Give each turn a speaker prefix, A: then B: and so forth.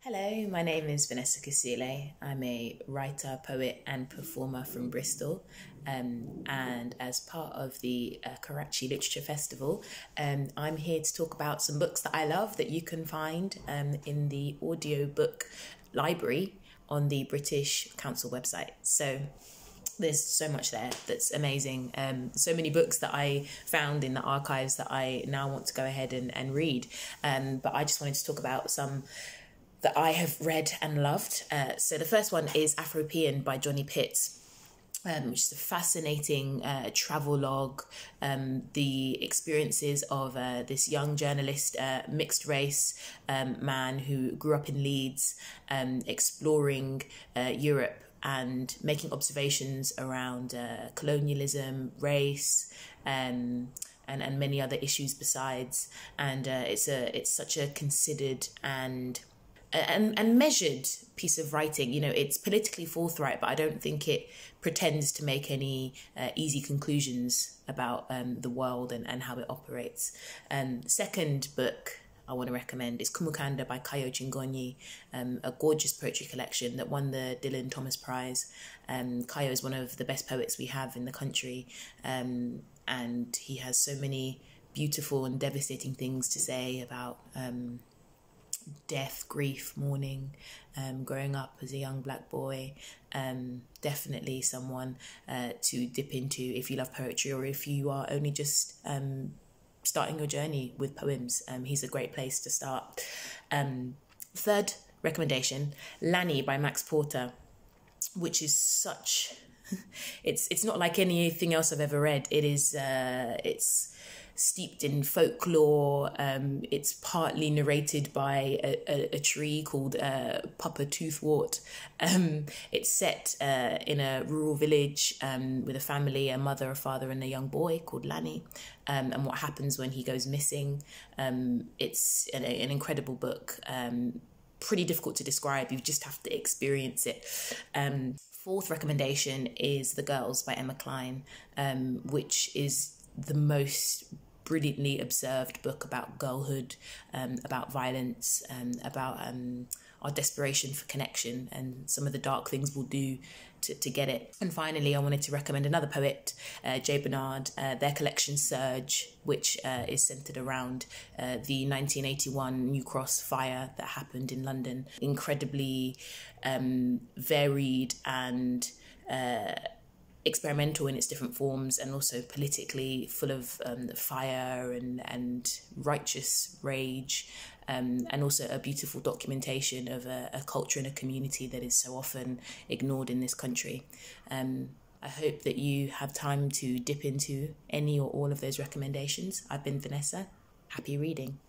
A: Hello, my name is Vanessa Kisuule. I'm a writer, poet and performer from Bristol, and as part of the Karachi Literature Festival, I'm here to talk about some books that I love that you can find in the audiobook library on the British Council website. So there's so much there that's amazing. So many books that I found in the archives that I now want to go ahead and read. But I just wanted to talk about some that I have read and loved. So the first one is Afropean by Johnny Pitts, which is a fascinating travel log, the experiences of this young journalist, mixed race man who grew up in Leeds, exploring Europe and making observations around colonialism, race, and many other issues besides. And it's such a considered and measured piece of writing. You know, it's politically forthright, but I don't think it pretends to make any easy conclusions about the world and how it operates. Second book I want to recommend is Kumukanda by Kayo Chingonyi, a gorgeous poetry collection that won the Dylan Thomas Prize. Kayo is one of the best poets we have in the country, and he has so many beautiful and devastating things to say about death, grief, mourning, growing up as a young black boy. Definitely someone to dip into if you love poetry or if you are only just starting your journey with poems. He's a great place to start. Third recommendation, Lanny by Max Porter, which is such it's not like anything else I've ever read. It's steeped in folklore. It's partly narrated by a tree called Papa Toothwort. It's set in a rural village with a family, a mother, a father and a young boy called Lanny, and what happens when he goes missing. It's an incredible book, pretty difficult to describe. You just have to experience it. Fourth recommendation is The Girls by Emma Cline, which is the most brilliantly observed book about girlhood, about violence, about our desperation for connection and some of the dark things we'll do to get it. And finally, I wanted to recommend another poet, J. Bernard, their collection Surge, which is centred around the 1981 New Cross fire that happened in London. Incredibly varied and experimental in its different forms, and also politically full of fire and righteous rage, and also a beautiful documentation of a culture and a community that is so often ignored in this country. I hope that you have time to dip into any or all of those recommendations. I've been Vanessa. Happy reading.